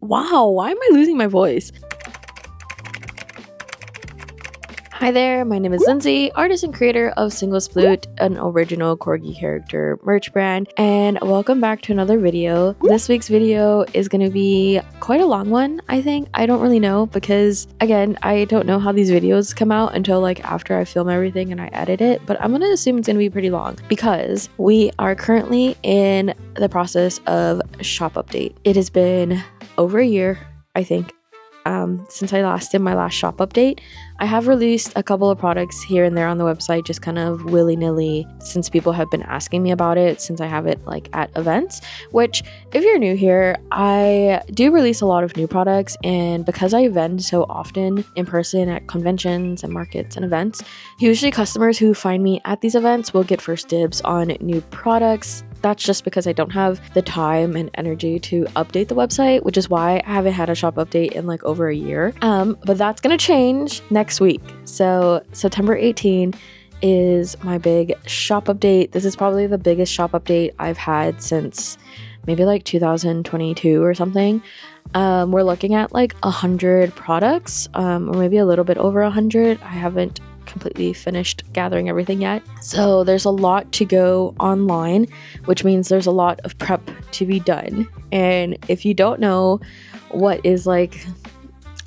Wow, why am I losing my voice? Hi there, my name is Lindsay, artist and creator of Single Sploot, an original corgi character merch brand, and welcome back to another video. This week's video is going to be quite a long one, I think. I don't really know because, again, I don't know how these videos come out until like after I film everything and I edit it, but I'm going to assume it's going to be pretty long because we are currently in the process of shop update. It has been over a year, I think, since I last did my last shop update. I have released a couple of products here and there on the website, just kind of willy-nilly, since people have been asking me about it, since I have it like at events, which if you're new here, I do release a lot of new products, and because I vend so often in person at conventions and markets and events, usually customers who find me at these events will get first dibs on new products. That's just because I don't have the time and energy to update the website, which is why I haven't had a shop update in like over a year. But that's gonna change next week. So September 18 is my big shop update. This is probably the biggest shop update I've had since maybe like 2022 or something. We're looking at like 100 products, or maybe a little bit over 100. I haven't completely finished gathering everything yet, so there's a lot to go online, which means there's a lot of prep to be done. And if you don't know what is like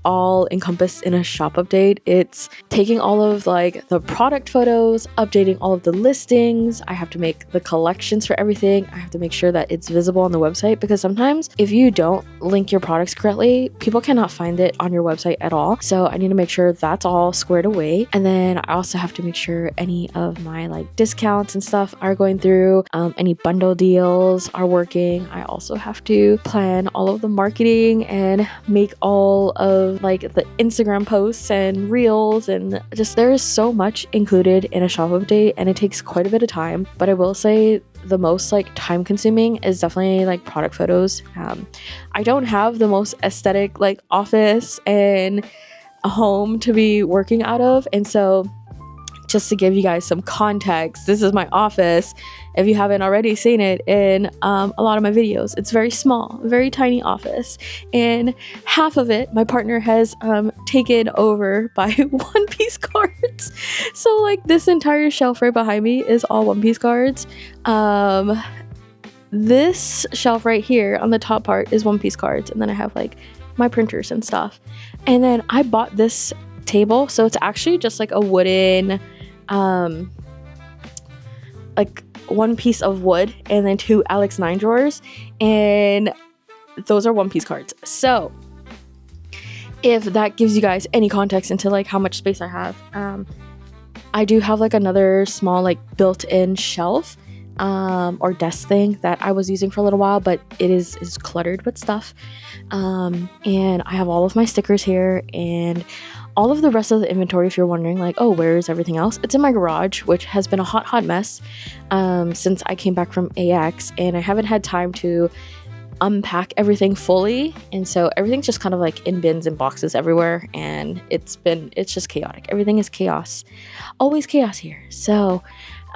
all encompassed in a shop update, it's taking all of like the product photos, updating all of the listings. I have to make the collections for everything. I have to make sure that it's visible on the website, because sometimes if you don't link your products correctly, people cannot find it on your website at all. So I need to make sure that's all squared away. And then I also have to make sure any of my like discounts and stuff are going through, any bundle deals are working. I also have to plan all of the marketing and make all of like the Instagram posts and reels, and just there is so much included in a shop update, and it takes quite a bit of time. But I will say the most like time consuming is definitely like product photos. I don't have the most aesthetic like office and a home to be working out of, and so just to give you guys some context, this is my office. If you haven't already seen it in a lot of my videos, it's very small, very tiny office, and half of it my partner has taken over by One Piece cards. So like this entire shelf right behind me is all One Piece cards. This shelf right here on the top part is One Piece cards, and then I have like my printers and stuff. And then I bought this table, so it's actually just like a wooden like one piece of wood and then two Alex 9 drawers, and those are One Piece cards. So if that gives you guys any context into like how much space I have, I do have like another small like built-in shelf or desk thing that I was using for a little while, but it is cluttered with stuff, and I have all of my stickers here and all of the rest of the inventory. If you're wondering like, oh, where is everything else, it's in my garage, which has been a hot mess since I came back from AX, and I haven't had time to unpack everything fully, and so everything's just kind of like in bins and boxes everywhere, and it's just chaotic. Everything is chaos, always chaos here. So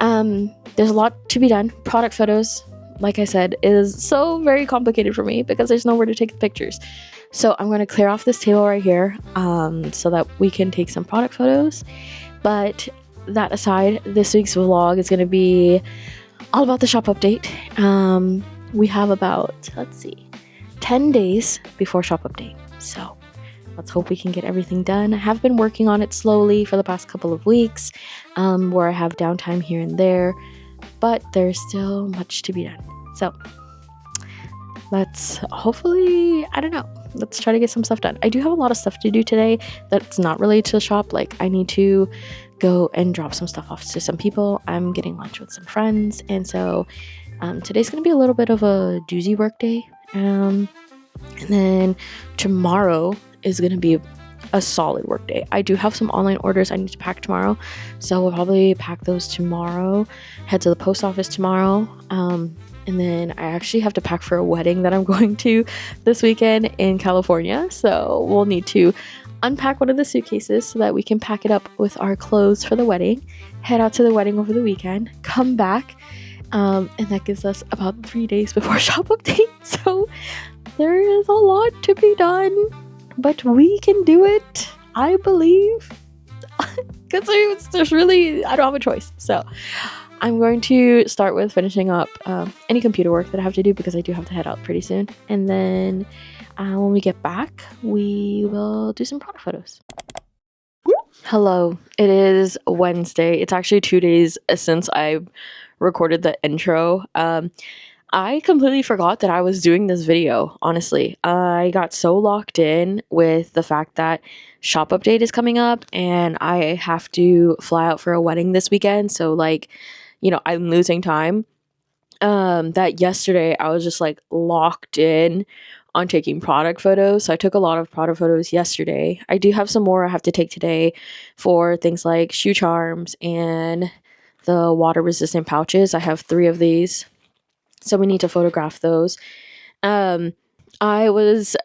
there's a lot to be done. Product photos, like I said, is so very complicated for me because there's nowhere to take the pictures. So I'm going to clear off this table right here so that we can take some product photos. But that aside, this week's vlog is going to be all about the shop update. We have about, 10 days before shop update. So let's hope we can get everything done. I have been working on it slowly for the past couple of weeks, where I have downtime here and there, but there's still much to be done. So let's hopefully, let's try to get some stuff done. I do have a lot of stuff to do today that's not related to the shop. Like I need to go and drop some stuff off to some people. I'm getting lunch with some friends, and so today's gonna be a little bit of a doozy work day, and then tomorrow is gonna be a solid work day. I do have some online orders I need to pack tomorrow, so we'll probably pack those tomorrow, head to the post office tomorrow, and then I actually have to pack for a wedding that I'm going to this weekend in California, so we'll need to unpack one of the suitcases so that we can pack it up with our clothes for the wedding, head out to the wedding over the weekend, come back, and that gives us about 3 days before shop update. So there is a lot to be done, but we can do it, I believe. Because there's really, I don't have a choice. So I'm going to start with finishing up any computer work that I have to do, because I do have to head out pretty soon. And then when we get back, we will do some product photos. Hello, it is Wednesday. It's actually 2 days since I recorded the intro. I completely forgot that I was doing this video, honestly. I got so locked in with the fact that shop update is coming up and I have to fly out for a wedding this weekend. So like, I'm losing time. That yesterday I was just like locked in on taking product photos. So I took a lot of product photos yesterday. I do have some more I have to take today for things like shoe charms and the water resistant pouches. I have 3 of these. So we need to photograph those. I was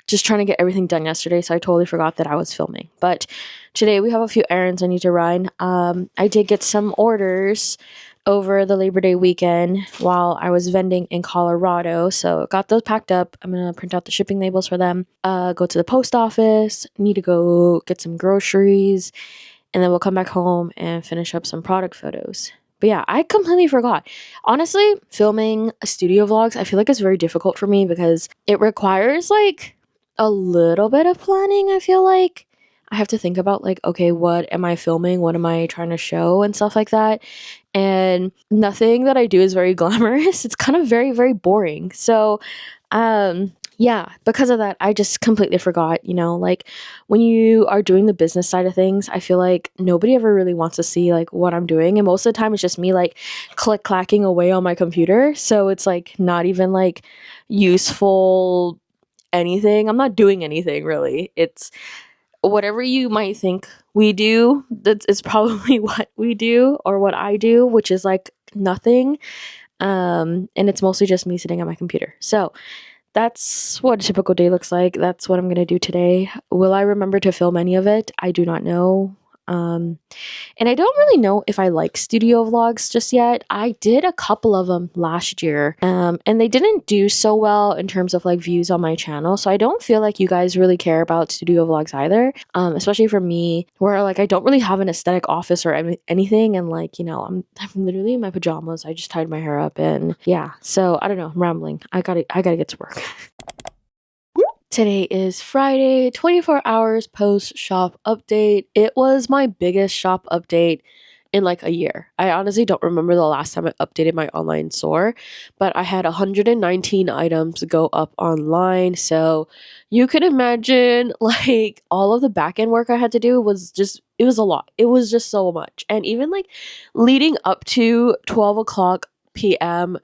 just trying to get everything done yesterday, so I totally forgot that I was filming. But today we have a few errands I need to run. I did get some orders over the Labor Day weekend while I was vending in Colorado. So got those packed up. I'm going to print out the shipping labels for them. Go to the post office. Need to go get some groceries. And then we'll come back home and finish up some product photos. But yeah, I completely forgot. Honestly, filming studio vlogs, I feel like it's very difficult for me because it requires like a little bit of planning. I feel like I have to think about like, okay, what am I filming? What am I trying to show and stuff like that? And nothing that I do is very glamorous. It's kind of very, very boring. So, yeah, because of that, I just completely forgot, like when you are doing the business side of things, I feel like nobody ever really wants to see like what I'm doing. And most of the time it's just me like clacking away on my computer. So it's like not even like useful anything. I'm not doing anything really. It's whatever you might think we do, that is probably what we do or what I do, which is like nothing. And it's mostly just me sitting at my computer. So that's what a typical day looks like. That's what I'm going to do today. Will I remember to film any of it? I do not know. And I don't really know if I like studio vlogs just yet. I did a couple of them last year, and they didn't do so well in terms of like views on my channel. So I don't feel like you guys really care about studio vlogs either, especially for me, where like I don't really have an aesthetic office or anything. And like, I'm literally in my pajamas. I just tied my hair up and yeah. So I don't know. I'm rambling. I gotta get to work. Today is Friday, 24 hours post shop update. It was my biggest shop update in like a year. I honestly don't remember the last time I updated my online store, but I had 119 items go up online. So you can imagine like all of the back end work I had to do it was a lot. It was just so much. And even like leading up to 12 o'clock p.m.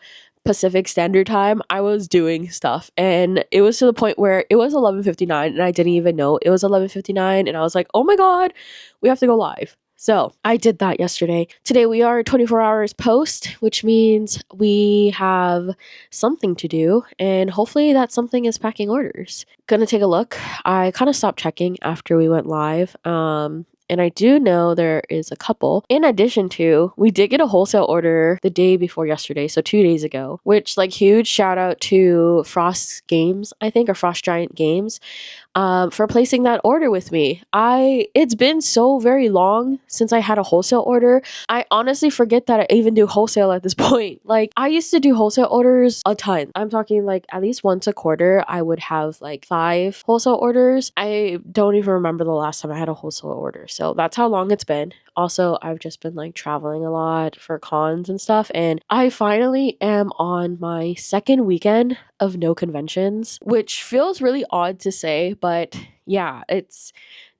Pacific Standard Time, I was doing stuff, and it was to the point where it was 11:59 and I didn't even know it was 11:59, and I was like, oh my god, we have to go live. So I did that yesterday. Today we are 24 hours post, which means we have something to do, and hopefully that something is packing orders. Gonna take a look. I kind of stopped checking after we went live. And I do know there is a couple. In addition to, we did get a wholesale order the day before yesterday, so 2 days ago, which like huge shout out to Frost Games, I think, or Frost Giant Games, for placing that order with me. It's been so very long since I had a wholesale order. I honestly forget that I even do wholesale at this point. Like I used to do wholesale orders a ton. I'm talking like at least once a quarter, I would have like 5 wholesale orders. I don't even remember the last time I had a wholesale order. So that's how long it's been. Also, I've just been like traveling a lot for cons and stuff, and I finally am on my second weekend of no conventions, which feels really odd to say, but yeah, it's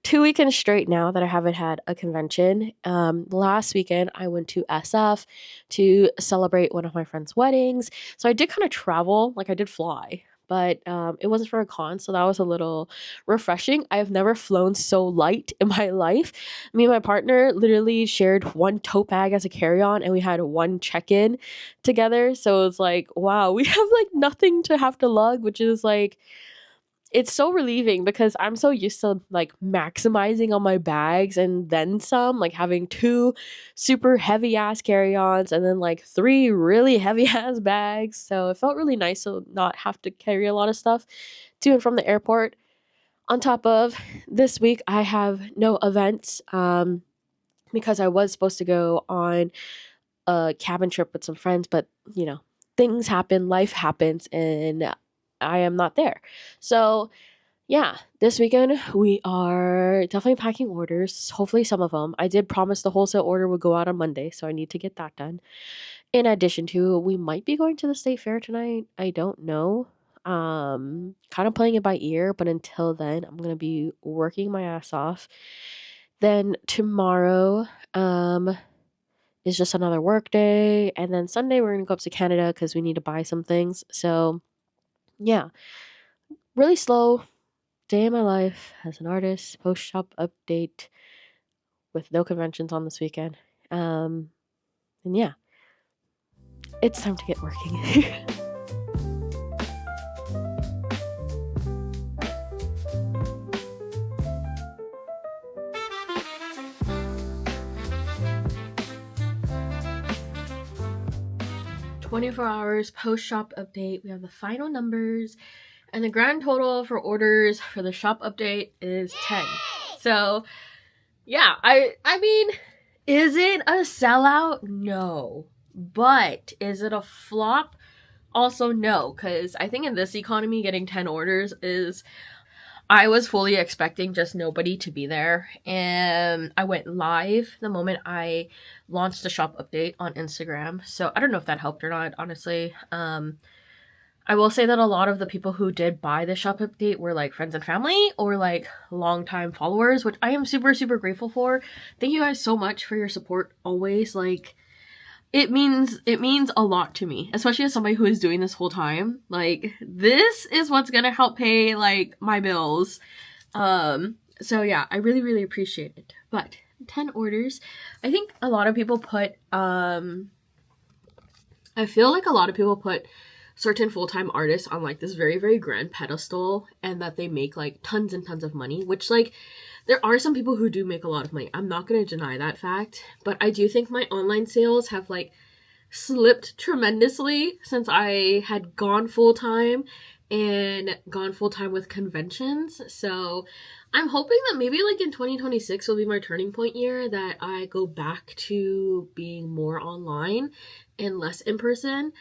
2 weekends straight now that I haven't had a convention. Last weekend I went to SF to celebrate one of my friend's weddings, so I did kind of travel, like I did fly, but it wasn't for a con, so that was a little refreshing. I've never flown so light in my life. Me and my partner literally shared one tote bag as a carry-on, and we had one check-in together, so it was like, wow, we have like nothing to have to lug, which is like it's so relieving because I'm so used to like maximizing on my bags and then some, like having 2 super heavy ass carry-ons and then like 3 really heavy ass bags. So it felt really nice to not have to carry a lot of stuff to and from the airport. On top of this week, I have no events because I was supposed to go on a cabin trip with some friends, but you know, things happen, life happens, and I am not there. So yeah, this weekend we are definitely packing orders. Hopefully, some of them. I did promise the wholesale order would go out on Monday, so I need to get that done. In addition to, we might be going to the state fair tonight. I don't know. Kind of playing it by ear, but until then, I'm gonna be working my ass off. Then tomorrow, is just another work day, and then Sunday we're gonna go up to Canada because we need to buy some things. So yeah, really slow day in my life as an artist. Post shop update with no conventions on this weekend. And yeah, it's time to get working. 24 hours post shop update. We have the final numbers, and the grand total for orders for the shop update is 10. So yeah, I mean, is it a sellout? No. But is it a flop? Also no, because I think in this economy getting 10 orders is, I was fully expecting just nobody to be there, and I went live the moment I launched the shop update on Instagram. So I don't know if that helped or not, honestly. I will say that a lot of the people who did buy the shop update were like friends and family or like longtime followers, which I am super, super grateful for. Thank you guys so much for your support always. Like, it means a lot to me, especially as somebody who is doing this whole time. Like, this is what's gonna help pay like my bills. So yeah, I really, really appreciate it. But 10 orders. I think a lot of people put I feel like a lot of people put certain full-time artists on like this very, very grand pedestal, and that they make like tons and tons of money, which like there are some people who do make a lot of money. I'm not going to deny that fact, but I do think my online sales have like slipped tremendously since I had gone full-time and gone full-time with conventions. So I'm hoping that maybe like in 2026 will be my turning point year, that I go back to being more online and less in person.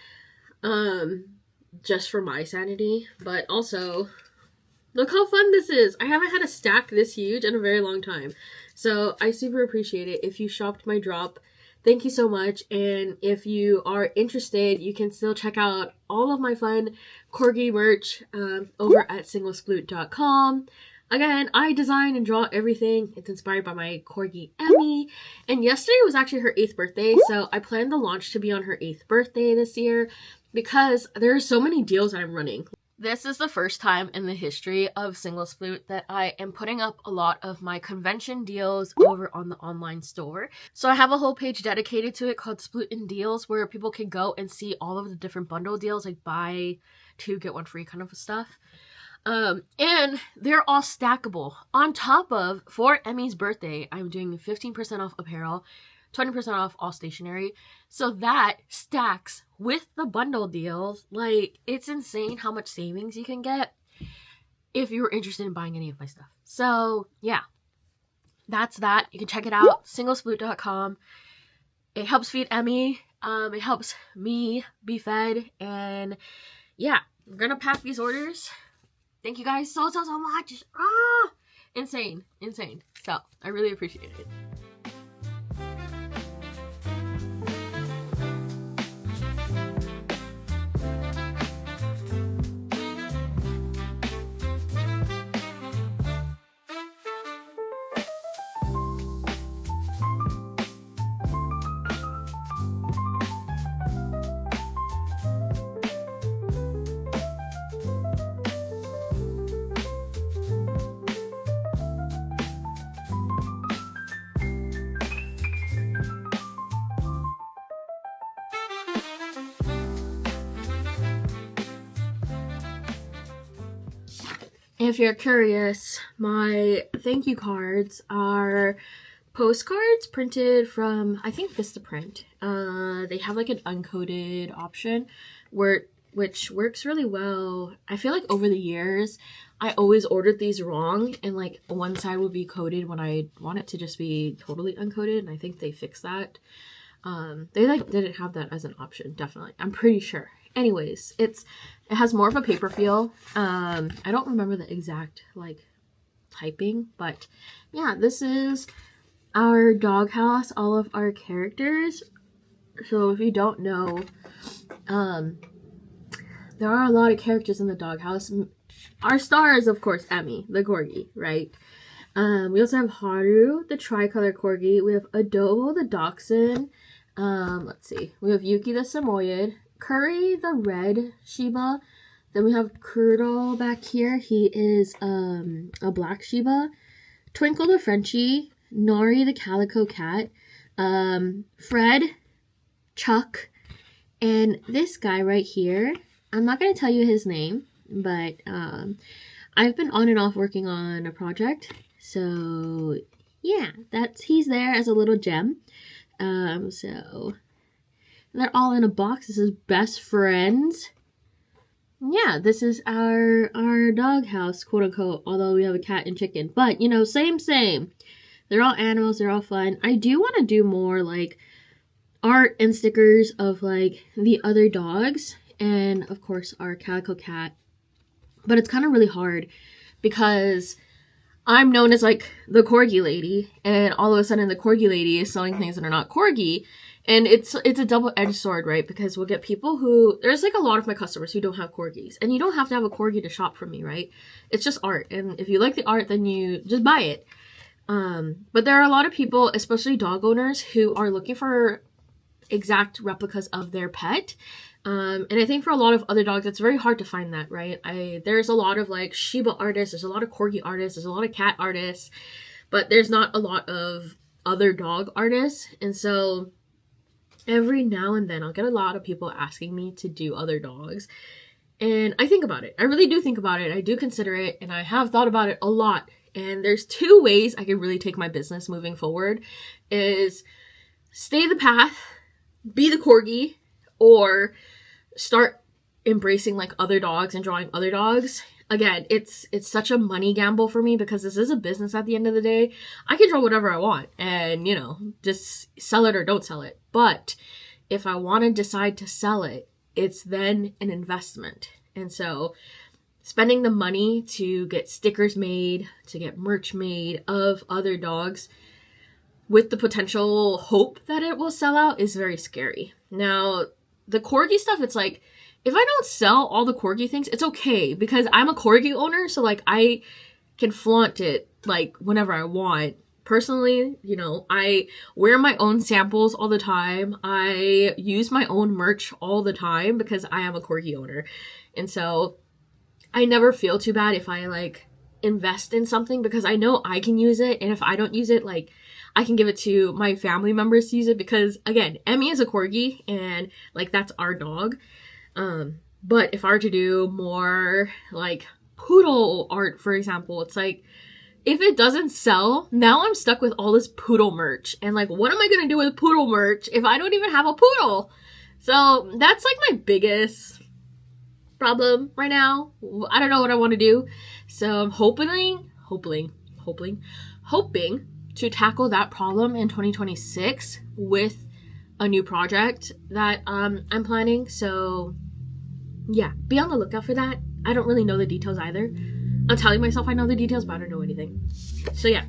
Just for my sanity, but also look how fun this is. I haven't had a stack this huge in a very long time, so I super appreciate it. If you shopped my drop, thank you so much. And if you are interested, you can still check out all of my fun corgi merch over at singlesploot.com. Again, I design and draw everything. It's inspired by my corgi Emi, and yesterday was actually her 8th birthday, so I planned the launch to be on her 8th birthday this year, because there are so many deals I'm running. This is the first time in the history of Single Sploot that I am putting up a lot of my convention deals over on the online store. So I have a whole page dedicated to it called Sploot Deals, where people can go and see all of the different bundle deals, like buy 2 get 1 free kind of stuff. And they're all stackable. On top of, for Emi's birthday, I'm doing 15% off apparel, 20% off all stationery. So that stacks with the bundle deals. Like, it's insane how much savings you can get if you were interested in buying any of my stuff. So yeah, that's that. You can check it out, singlesploot.com. It helps feed Emi. It helps me be fed. And yeah, we're gonna pack these orders. Thank you guys so much. Insane. So I really appreciate it. if you're curious, my thank you cards are postcards printed from, I think, Vistaprint. They have like an uncoated option which works really well. I feel like over the years, I always ordered these wrong, and like one side would be coated when I want it to just be totally uncoated, and I think they fixed that. They like didn't have that as an option, definitely. I'm pretty sure. Anyways, it has more of a paper feel. I don't remember the exact like typing, but yeah, this is our doghouse, all of our characters. So if you don't know, there are a lot of characters in the doghouse. Our star is, of course, Emi, the corgi, right? We also have Haru, the tricolor corgi. We have Adobo, the dachshund. Let's see. We have Yuki, the Samoyed. Curry, the red Shiba. Then we have Curdle back here. He is a black Shiba. Twinkle, the Frenchie. Nori, the calico cat. Fred, Chuck, and this guy right here. I'm not going to tell you his name, but I've been on and off working on a project. So yeah, he's there as a little gem. So they're all in a box. This is best friends. Yeah, this is our doghouse, quote unquote, although we have a cat and chicken. But, you know, same. They're all animals, they're all fun. I do want to do more like art and stickers of like the other dogs, and of course our calico cat. But it's kind of really hard because I'm known as like the corgi lady, and all of a sudden the corgi lady is selling things that are not corgi. And it's a double-edged sword, right? Because we'll get people who, there's like a lot of my customers who don't have corgis. And you don't have to have a corgi to shop from me, right? It's just art. And if you like the art, then you just buy it. But there are a lot of people, especially dog owners, who are looking for exact replicas of their pet. And I think for a lot of other dogs, it's very hard to find that, right? There's a lot of like Shiba artists, there's a lot of corgi artists, there's a lot of cat artists, but there's not a lot of other dog artists. And so every now and then I'll get a lot of people asking me to do other dogs. And I think about it. I really do think about it. I do consider it, and I have thought about it a lot. And there's two ways I can really take my business moving forward, is stay the path, be the corgi, or start embracing like other dogs and drawing other dogs. Again, it's such a money gamble for me because this is a business at the end of the day. I can draw whatever I want and, you know, just sell it or don't sell it. But if I want to decide to sell it, it's then an investment. And so spending the money to get stickers made, to get merch made of other dogs with the potential hope that it will sell out is very scary. Now, the corgi stuff, it's like, if I don't sell all the corgi things, it's okay because I'm a corgi owner, so like I can flaunt it like whenever I want. Personally, you know, I wear my own samples all the time. I use my own merch all the time because I am a corgi owner. And so I never feel too bad if I like invest in something because I know I can use it. And if I don't use it, like I can give it to my family members to use it because again, Emi is a corgi and like that's our dog. But if I were to do more like poodle art, for example, it's like, if it doesn't sell, now I'm stuck with all this poodle merch. And like, what am I going to do with poodle merch if I don't even have a poodle? So that's like my biggest problem right now. I don't know what I want to do. So I'm hoping to tackle that problem in 2026 with a new project that I'm planning. So yeah, be on the lookout for that. I don't really know the details either. I'm telling myself I know the details, but I don't know anything. So yeah,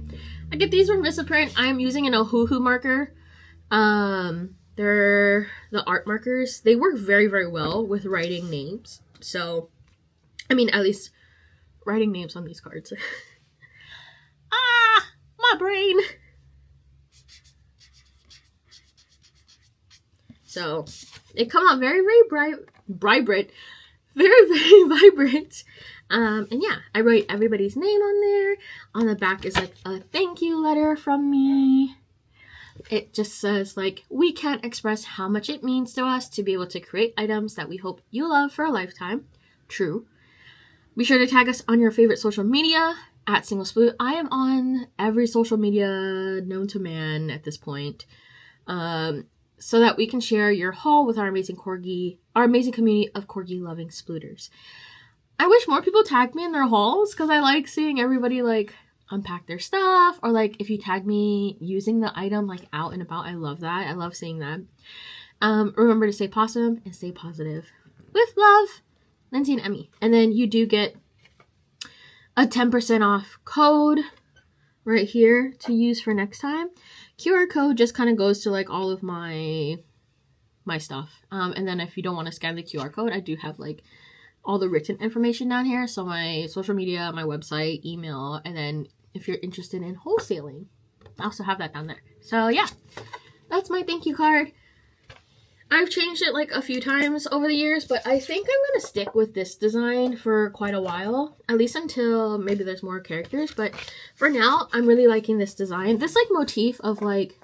I get these from Vistaprint. I'm using an Ohuhu marker. They're the art markers. They work very, very well with writing names. So, I mean, at least writing names on these cards. My brain. So, it come out very, very vibrant. Very, very vibrant. And yeah, I write everybody's name on there. On the back is like a thank you letter from me. It just says like, we can't express how much it means to us to be able to create items that we hope you love for a lifetime. True. Be sure to tag us on your favorite social media at Single Sploot. I am on every social media known to man at this point, so that we can share your haul with our amazing community of corgi loving splooters. I wish more people tagged me in their hauls because I like seeing everybody like unpack their stuff, or like if you tag me using the item like out and about. I love that. I love seeing that. Remember to stay possum and stay positive. With love, Lindsay and Emmy. And then you do get a 10% off code right here to use for next time. QR code just kind of goes to like all of my stuff. And then if you don't want to scan the QR code, I do have like all the written information down here. So my social media, my website, email, and then if you're interested in wholesaling, I also have that down there. So yeah, that's my thank you card. I've changed it like a few times over the years, but I think I'm going to stick with this design for quite a while, at least until maybe there's more characters. But for now, I'm really liking this design. This like motif of like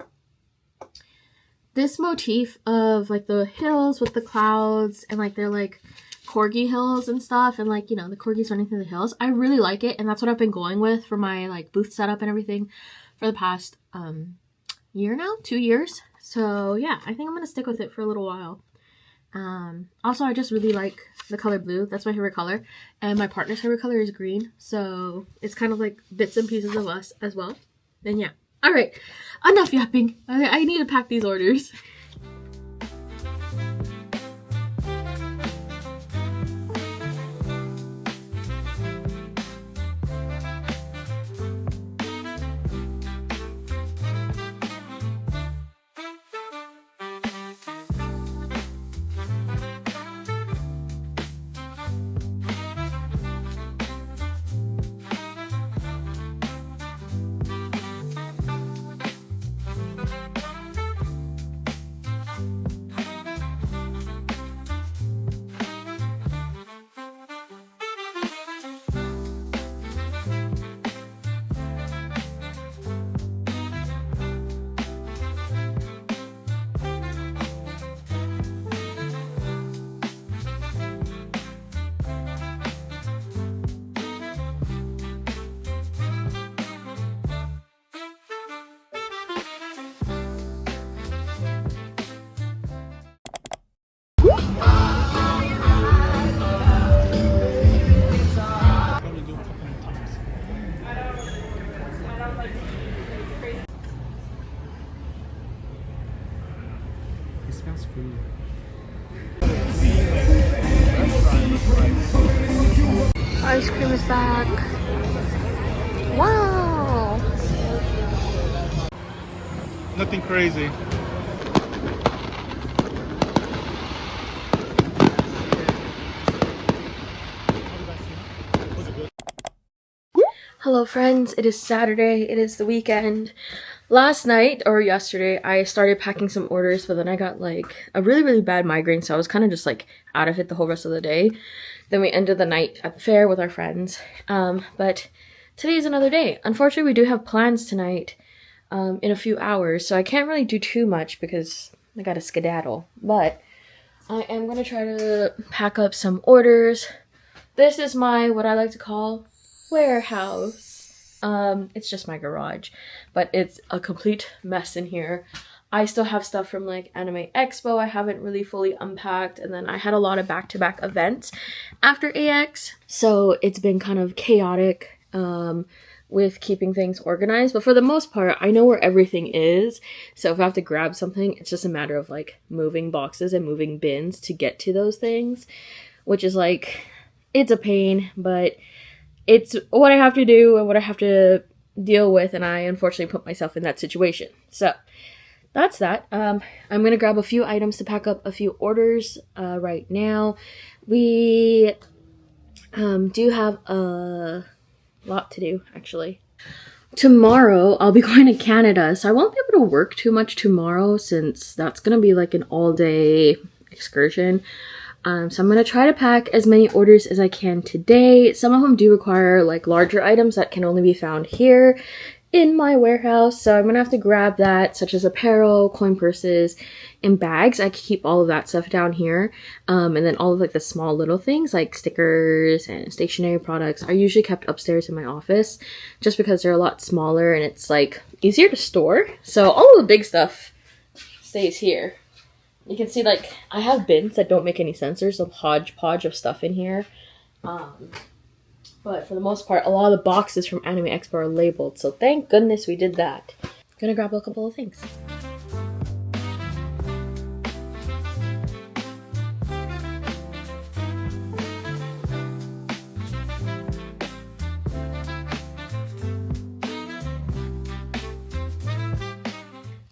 the hills with the clouds, and like they're like corgi hills and stuff, and like, you know, the corgis running through the hills. I really like it, and that's what I've been going with for my like booth setup and everything for the past year now, 2 years. So yeah, I think I'm gonna stick with it for a little while. Also, I just really like the color blue. That's my favorite color, and my partner's favorite color is green, so it's kind of like bits and pieces of us as well. Then yeah, all right, enough yapping. I need to pack these orders. Smells food. Ice cream is back. Wow. Nothing crazy. Hello friends, it is Saturday, it is the weekend. Last night, or yesterday, I started packing some orders, but then I got like a really bad migraine, so I was kind of just like out of it the whole rest of the day. Then we ended the night at the fair with our friends. But today is another day. Unfortunately, we do have plans tonight in a few hours, so I can't really do too much because I gotta skedaddle. But I am gonna try to pack up some orders. This is my, what I like to call, warehouse. It's just my garage, but it's a complete mess in here. I still have stuff from like Anime Expo I haven't really fully unpacked, and then I had a lot of back-to-back events after AX, so it's been kind of chaotic with keeping things organized. But for the most part, I know where everything is, so if I have to grab something, it's just a matter of like moving boxes and moving bins to get to those things, which is like, it's a pain, but it's what I have to do and what I have to deal with, and I unfortunately put myself in that situation. So that's that. I'm gonna grab a few items to pack up a few orders right now. We do have a lot to do, actually. Tomorrow I'll be going to Canada, so I won't be able to work too much tomorrow since that's gonna be like an all-day excursion. So I'm going to try to pack as many orders as I can today. Some of them do require like larger items that can only be found here in my warehouse. So I'm going to have to grab that, such as apparel, coin purses, and bags. I keep all of that stuff down here. And then all of like the small little things like stickers and stationery products are usually kept upstairs in my office just because they're a lot smaller and it's like easier to store. So all of the big stuff stays here. You can see, like, I have bins that don't make any sense. There's a hodgepodge of stuff in here. But for the most part, a lot of the boxes from Anime Expo are labeled. So thank goodness we did that. Gonna grab a couple of things.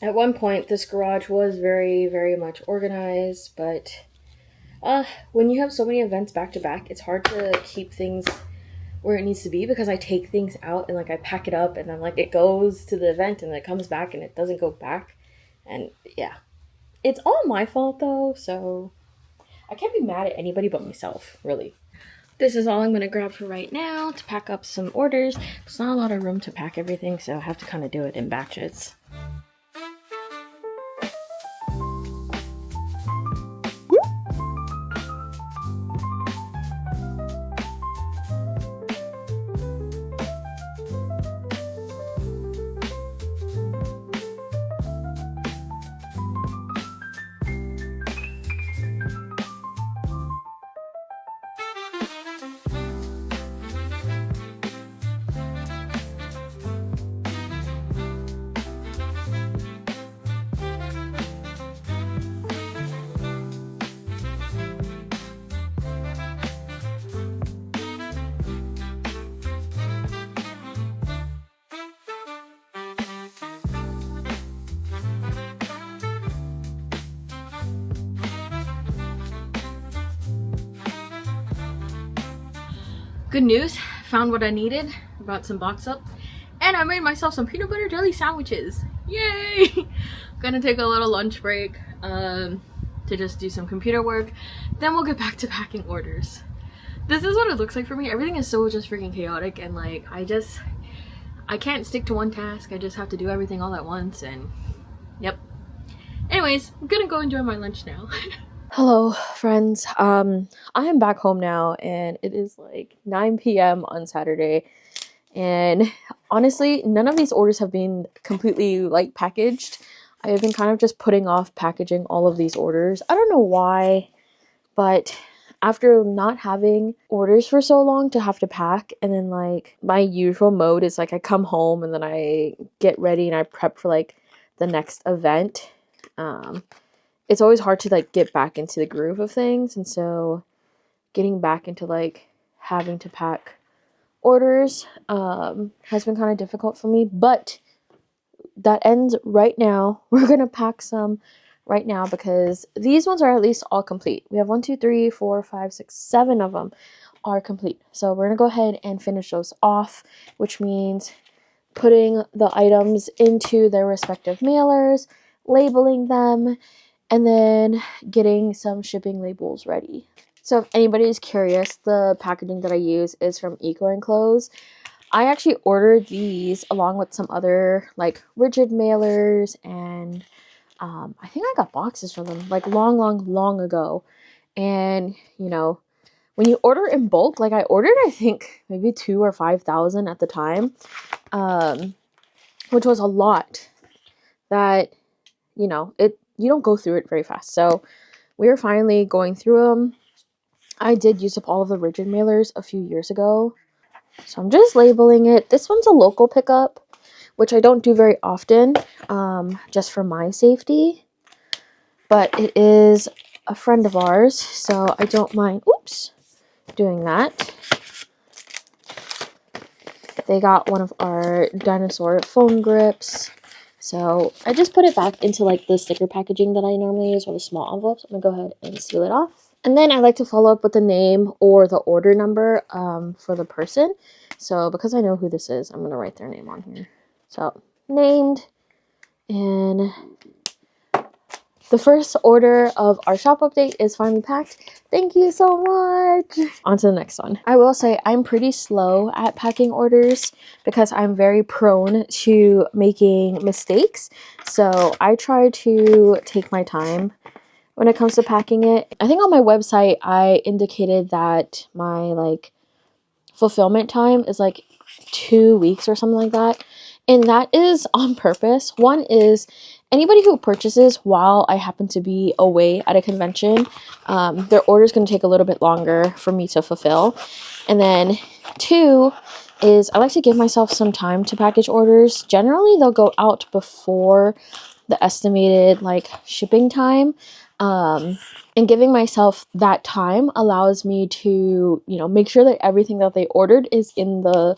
At one point, this garage was very, very much organized, but when you have so many events back to back, it's hard to keep things where it needs to be because I take things out and like I pack it up and then like it goes to the event and then it comes back and it doesn't go back. And yeah, it's all my fault though, so I can't be mad at anybody but myself, really. This is all I'm going to grab for right now to pack up some orders. There's not a lot of room to pack everything, so I have to kind of do it in batches. Good news, found what I needed, brought some box up, and I made myself some peanut butter jelly sandwiches. Yay! Gonna take a little lunch break to just do some computer work, then we'll get back to packing orders. This is what it looks like for me. Everything is so just freaking chaotic and like I can't stick to one task. I just have to do everything all at once and yep. Anyways, I'm gonna go enjoy my lunch now. Hello, friends. I am back home now, and it is like 9 p.m. on Saturday. And honestly, none of these orders have been completely like packaged. I have been kind of just putting off packaging all of these orders. I don't know why, but after not having orders for so long to have to pack, and then like my usual mode is like I come home and then I get ready and I prep for like the next event. It's always hard to like get back into the groove of things, and so getting back into like having to pack orders has been kind of difficult for me, but that ends right now. We're gonna pack some right now because these ones are at least all complete. We have 1, 2, 3, 4, 5, 6, 7 of them are complete, so we're gonna go ahead and finish those off, which means putting the items into their respective mailers, labeling them, and then getting some shipping labels ready. So if anybody is curious, the packaging that I use is from Eco Enclose. I actually ordered these along with some other like rigid mailers, and I think I got boxes from them like long ago. And you know, when you order in bulk, like I ordered I think maybe 2,000 or 5,000 at the time, which was a lot that, you know, you don't go through it very fast. So we are finally going through them. I did use up all of the rigid mailers a few years ago, so I'm just labeling it. This one's a local pickup, which I don't do very often, just for my safety, but it is a friend of ours, so I don't mind, doing that. They got one of our dinosaur phone grips, so I just put it back into like the sticker packaging that I normally use, or the small envelopes. I'm gonna go ahead and seal it off. And then I like to follow up with the name or the order number for the person. So because I know who this is, I'm gonna write their name on here. So named, and the first order of our shop update is finally packed. Thank you so much. On to the next one. I will say I'm pretty slow at packing orders because I'm very prone to making mistakes. So I try to take my time when it comes to packing it. I think on my website I indicated that my fulfillment time is 2 weeks or something like that, and that is on purpose. One is anybody who purchases while I happen to be away at a convention, their order is going to take a little bit longer for me to fulfill. And then two is I like to give myself some time to package orders. Generally they'll go out before the estimated shipping time, and giving myself that time allows me to make sure that everything that they ordered is in the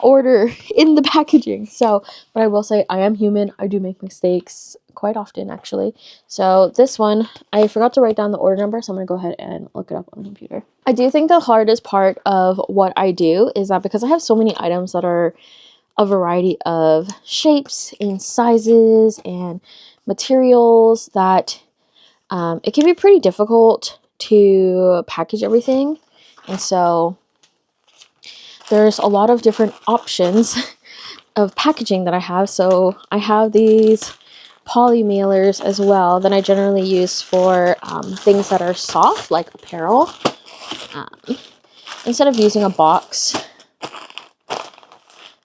order, in the packaging. So, but I will say I am human. I do make mistakes quite often, actually. So this one, I forgot to write down the order number, so I'm gonna go ahead and look it up on the computer. I do think the hardest part of what I do is that because I have so many items that are a variety of shapes and sizes and materials, that it can be pretty difficult to package everything. And so there's a lot of different options of packaging that I have. So I have these poly mailers as well that I generally use for things that are soft, like apparel. Instead of using a box,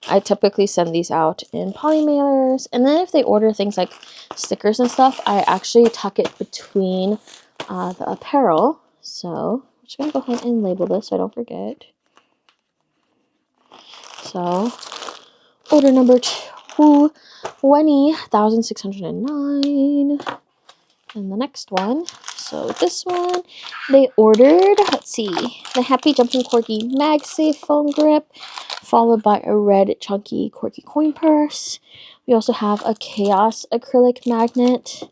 I typically send these out in poly mailers. And then if they order things like stickers and stuff, I actually tuck it between the apparel. So I'm just going to go ahead and label this so I don't forget. So order number 20,609. And the next one, so this one, they ordered, let's see, the Happy Jumping Corgi MagSafe phone grip, followed by a red chunky Corgi coin purse. We also have a Chaos acrylic magnet,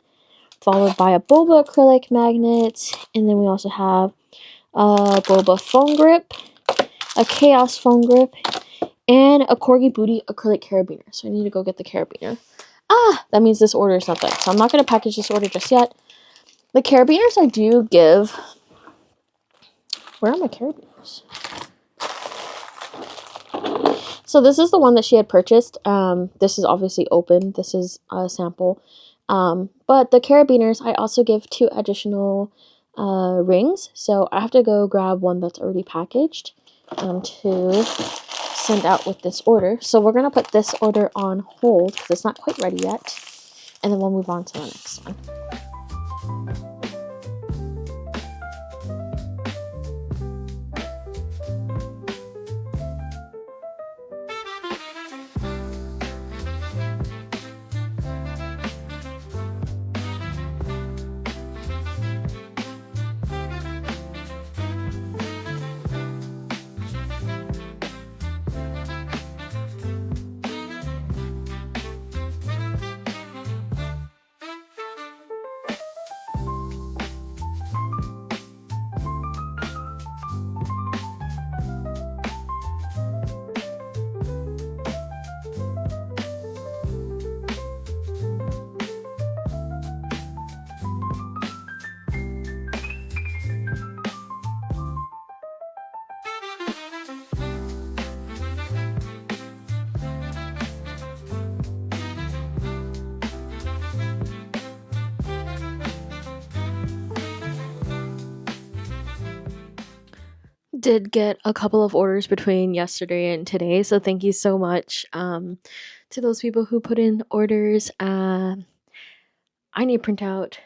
followed by a Boba acrylic magnet, and then we also have a Boba phone grip, a Chaos phone grip, and a Corgi Booty acrylic carabiner. So I need to go get the carabiner. That means this order is not done. So I'm not going to package this order just yet. The carabiners I do give... Where are my carabiners? So this is the one that she had purchased. This is obviously open. This is a sample. But the carabiners, I also give 2 additional rings. So I have to go grab one that's already packaged to send out with this order. So we're going to put this order on hold because it's not quite ready yet. And then we'll move on to the next one. Did get a couple of orders between yesterday and today, so thank you so much to those people who put in orders. I need to print out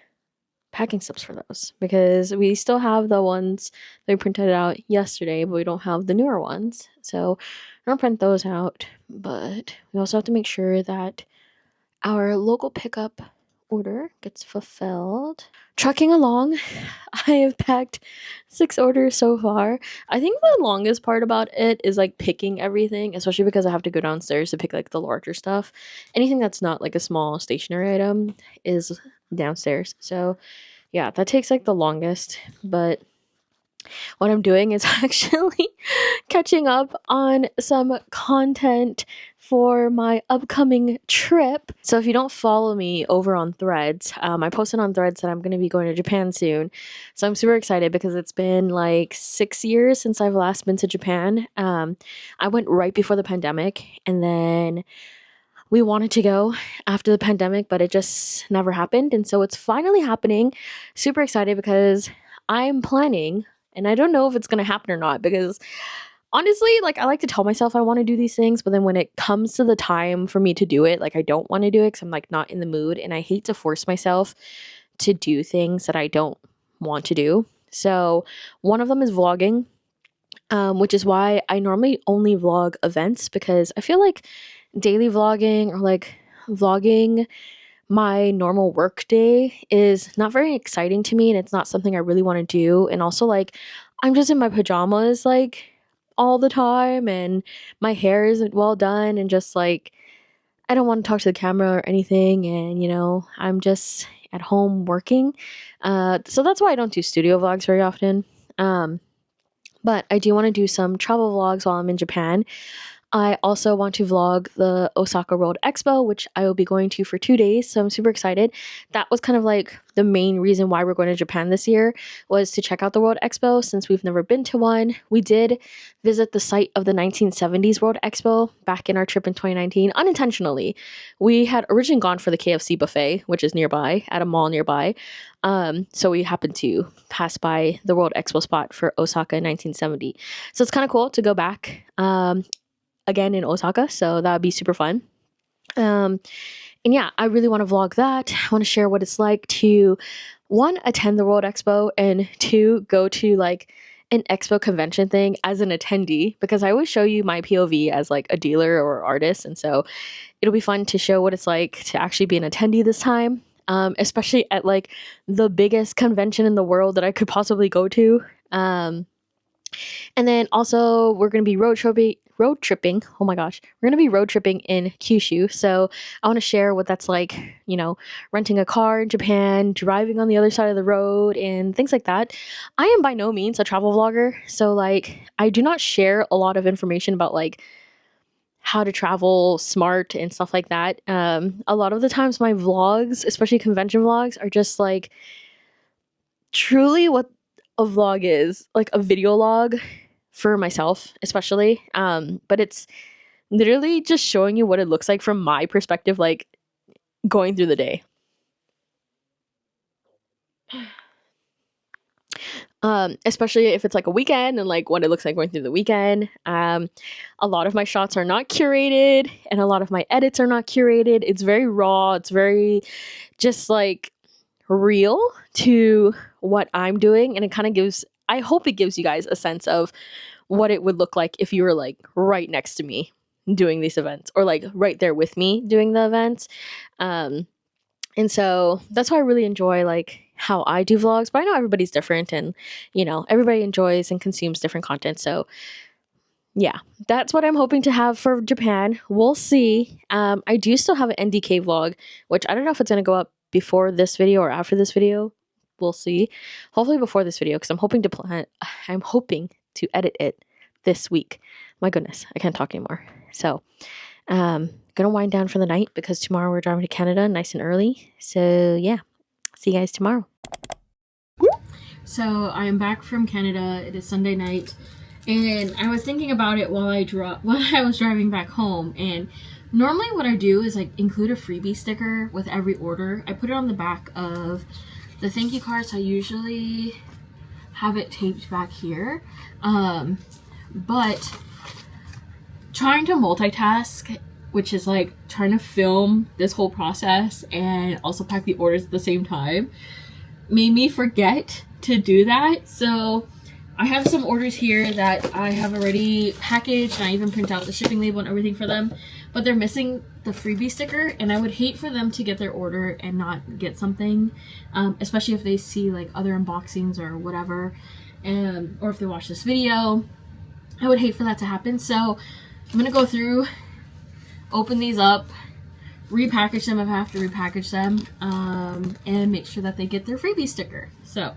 packing slips for those because we still have the ones that we printed out yesterday, but we don't have the newer ones. So I'm gonna print those out, but we also have to make sure that our local pickup order gets fulfilled. Trucking along, I have packed 6 orders so far. I think the longest part about it is picking everything, especially because I have to go downstairs to pick the larger stuff. Anything that's not a small stationary item is downstairs. So yeah, that takes the longest, but what I'm doing is actually catching up on some content for my upcoming trip. So if you don't follow me over on Threads, I posted on Threads that I'm going to be going to Japan soon. So I'm super excited because it's been like 6 years since I've last been to Japan. I went right before the pandemic, and then we wanted to go after the pandemic, but it just never happened. And so it's finally happening. Super excited because I'm planning, and I don't know if it's going to happen or not, because honestly, like, I like to tell myself I want to do these things, but then when it comes to the time for me to do it, like, I don't want to do it because I'm like not in the mood, and I hate to force myself to do things that I don't want to do. So one of them is vlogging, which is why I normally only vlog events, because I feel like daily vlogging or like vlogging my normal work day is not very exciting to me, and it's not something I really want to do. And also, like, I'm just in my pajamas like all the time, and my hair isn't well done, and just like I don't want to talk to the camera or anything, and I'm just at home working. So that's why I don't do studio vlogs very often. But I do want to do some travel vlogs while I'm in Japan. I also want to vlog the Osaka World Expo, which I will be going to for 2 days. So I'm super excited. That was kind of like the main reason why we're going to Japan this year, was to check out the World Expo, since we've never been to one. We did visit the site of the 1970s World Expo back in our trip in 2019, unintentionally. We had originally gone for the KFC buffet, which is nearby at a mall nearby. So we happened to pass by the World Expo spot for Osaka in 1970. So it's kind of cool to go back. Again in Osaka, so that would be super fun. And yeah, I really want to vlog that. I want to share what it's like to, one, attend the World Expo, and two, go to like an expo convention thing as an attendee, because I always show you my POV as like a dealer or artist, and so it'll be fun to show what it's like to actually be an attendee this time, especially at like the biggest convention in the world that I could possibly go to. And then also we're going to be road tripping. Oh my gosh. We're going to be road tripping in Kyushu. So I want to share what that's like, renting a car in Japan, driving on the other side of the road, and things like that. I am by no means a travel vlogger. So like, I do not share a lot of information about like how to travel smart and stuff like that. A lot of the times my vlogs, especially convention vlogs, are just like truly what a vlog is, like a video log for myself especially, but it's literally just showing you what it looks like from my perspective, like going through the day. Especially if it's like a weekend, and like what it looks like going through the weekend. A lot of my shots are not curated, and a lot of my edits are not curated. It's very raw, it's very just like real to what I'm doing, and it kind of gives, I hope it gives you guys a sense of what it would look like if you were like right next to me doing these events, or like right there with me doing the events. And so that's why I really enjoy like how I do vlogs, but I know everybody's different, and everybody enjoys and consumes different content. So yeah, that's what I'm hoping to have for Japan. We'll see. I do still have an NDK vlog, which I don't know if it's going to go up before this video or after this video. We'll see. Hopefully before this video, because I'm hoping to edit it this week. My goodness, I can't talk anymore. So, gonna wind down for the night, because tomorrow we're driving to Canada nice and early. So yeah, see you guys tomorrow. So I am back from Canada. It is Sunday night, and I was thinking about it while I was driving back home. And normally what I do is like include a freebie sticker with every order. I put it on the back of the thank you cards. I usually have it taped back here, but trying to multitask, which is like trying to film this whole process and also pack the orders at the same time, made me forget to do that. So I have some orders here that I have already packaged, and I even print out the shipping label and everything for them, but they're missing the freebie sticker, and I would hate for them to get their order and not get something, especially if they see like other unboxings or whatever, or if they watch this video. I would hate for that to happen. So I'm gonna go through, open these up, repackage them if I have to repackage them, and make sure that they get their freebie sticker. So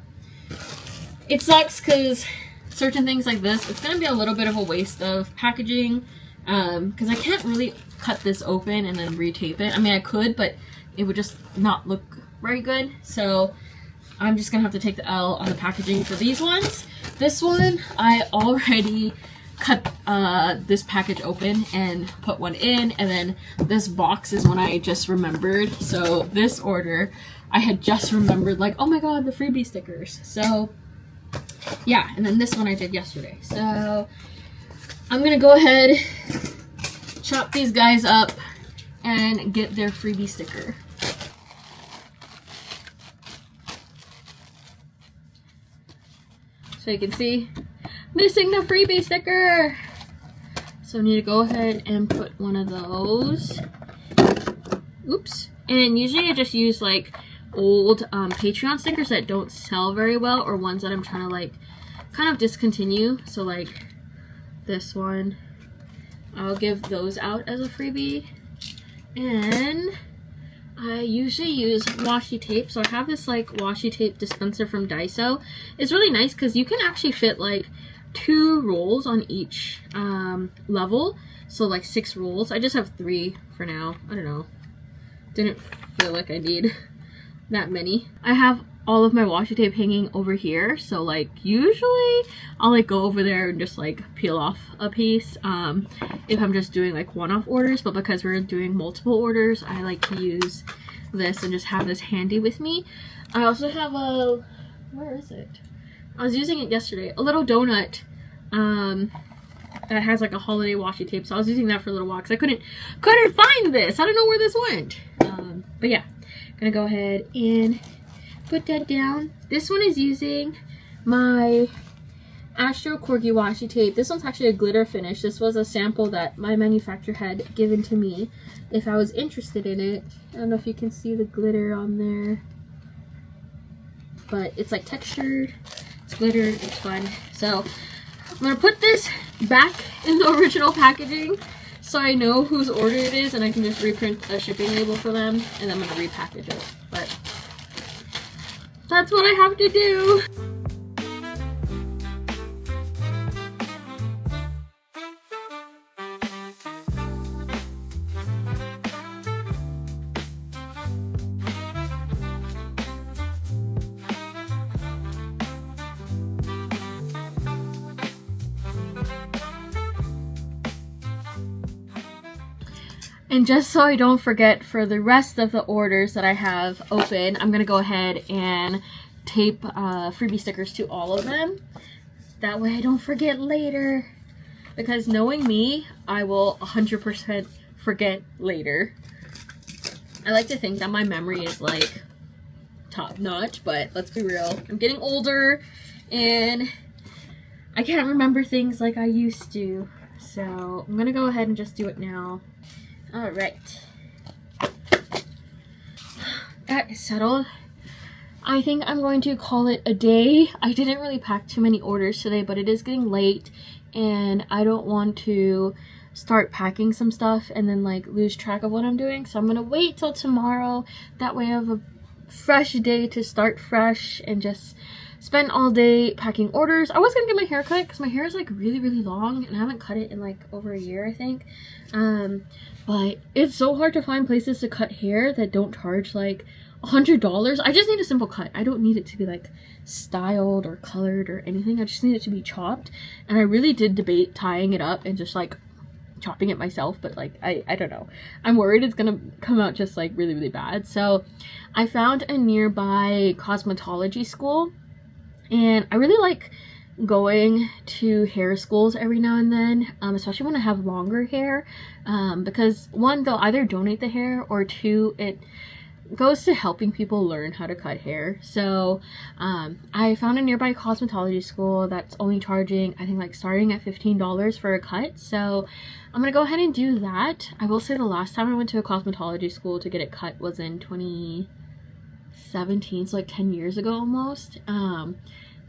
it sucks because certain things like this, it's going to be a little bit of a waste of packaging because I can't really cut this open and then retape it. I mean, I could, but it would just not look very good. So I'm just going to have to take the L on the packaging for these ones. This one, I already cut this package open and put one in, and then this box is one I just remembered. So this order, I had just remembered, like, oh my god, the freebie stickers. So yeah, and then this one I did yesterday. So I'm gonna go ahead, chop these guys up, and get their freebie sticker. So you can see, missing the freebie sticker. So I need to go ahead and put one of those. Oops. And usually I just use like old Patreon stickers that don't sell very well, or ones that I'm trying to like kind of discontinue. So like this one, I'll give those out as a freebie. And I usually use washi tape. So I have this like washi tape dispenser from Daiso. It's really nice because you can actually fit like 2 rolls on each level. So like 6 rolls. I just have 3 for now. I don't know. Didn't feel like I need that many. I have all of my washi tape hanging over here. So like usually I'll like go over there and just like peel off a piece if I'm just doing like one-off orders, but because we're doing multiple orders, I like to use this and just have this handy with me. I also have a, where is it? I was using it yesterday, a little donut that has like a holiday washi tape, so I was using that for a little while because I couldn't find this. I don't know where this went. But yeah, I'm gonna go ahead and put that down. This one is using my Astro Corgi washi tape. This one's actually a glitter finish. This was a sample that my manufacturer had given to me if I was interested in it. I don't know if you can see the glitter on there, but it's like textured, it's glitter, it's fun. So I'm gonna put this back in the original packaging so I know whose order it is, and I can just reprint a shipping label for them, and then I'm gonna repackage it. But that's what I have to do. And just so I don't forget, for the rest of the orders that I have open, I'm going to go ahead and tape freebie stickers to all of them. That way I don't forget later. Because knowing me, I will 100% forget later. I like to think that my memory is like top notch, but let's be real. I'm getting older and I can't remember things like I used to. So I'm going to go ahead and just do it now. Alright, that is settled. I think I'm going to call it a day. I didn't really pack too many orders today, but it is getting late and I don't want to start packing some stuff and then like lose track of what I'm doing. So I'm going to wait till tomorrow. That way I have a fresh day to start fresh and just spend all day packing orders. I was going to get my hair cut because my hair is like really long and I haven't cut it in like over a year, I think. But it's so hard to find places to cut hair that don't charge like $100. I just need a simple cut. I don't need it to be like styled or colored or anything. I just need it to be chopped. And I really did debate tying it up and just like chopping it myself, but like I don't know. I'm worried it's gonna come out just like really bad. So I found a nearby cosmetology school, and I really like going to hair schools every now and then, especially when I have longer hair, because one, they'll either donate the hair, or two, it goes to helping people learn how to cut hair. So I found a nearby cosmetology school that's only charging, I think, like starting at $15 for a cut. So I'm gonna go ahead and do that. I will say the last time I went to a cosmetology school to get it cut was in 2017, so like 10 years ago almost.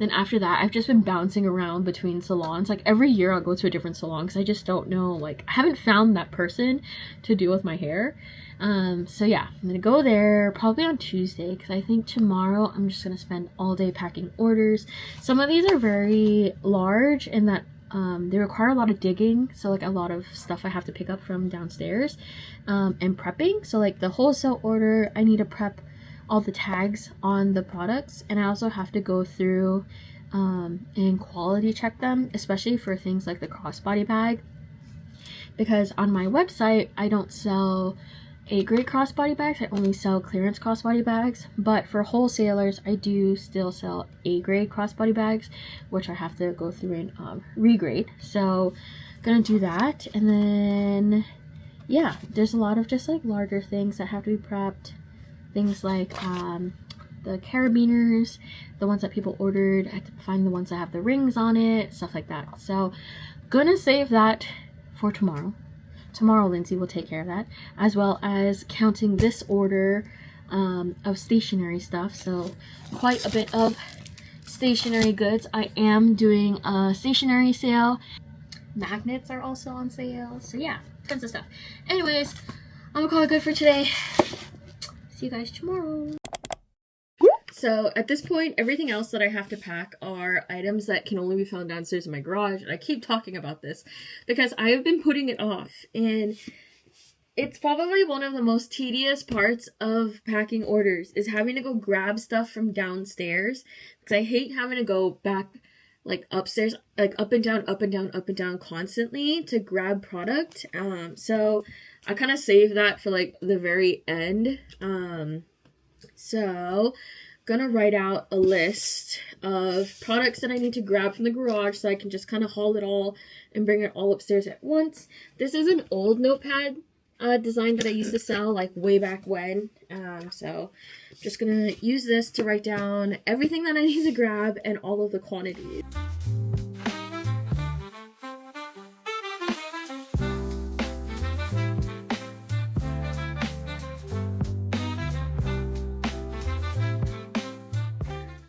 Then after that, I've just been bouncing around between salons. Like every year I'll go to a different salon because I just don't know, like I haven't found that person to deal with my hair. So yeah, I'm gonna go there probably on Tuesday because I think tomorrow I'm just gonna spend all day packing orders. Some of these are very large in that they require a lot of digging, so like a lot of stuff I have to pick up from downstairs, and prepping. So like the wholesale order, I need to prep all the tags on the products, and I also have to go through and quality check them, especially for things like the crossbody bag, because on my website I don't sell A-grade crossbody bags, I only sell clearance crossbody bags. But for wholesalers, I do still sell A-grade crossbody bags, which I have to go through and regrade. So gonna do that. And then yeah, there's a lot of just like larger things that have to be prepped, things like the carabiners, the ones that people ordered. I have to find the ones that have the rings on it, stuff like that. So gonna save that for tomorrow. Tomorrow Lindsay will take care of that, as well as counting this order of stationery stuff. So quite a bit of stationery goods. I am doing a stationery sale. Magnets are also on sale. So yeah, tons of stuff. Anyways, I'm gonna call it good for today. See you guys tomorrow. So at this point, everything else that I have to pack are items that can only be found downstairs in my garage. And I keep talking about this because I have been putting it off. And it's probably one of the most tedious parts of packing orders is having to go grab stuff from downstairs. Because I hate having to go back like upstairs, like up and down, up and down, up and down constantly to grab product. So I kind of save that for like the very end. So gonna write out a list of products that I need to grab from the garage so I can just kind of haul it all and bring it all upstairs at once. This is an old notepad design that I used to sell like way back when. So I'm just gonna use this to write down everything that I need to grab and all of the quantities.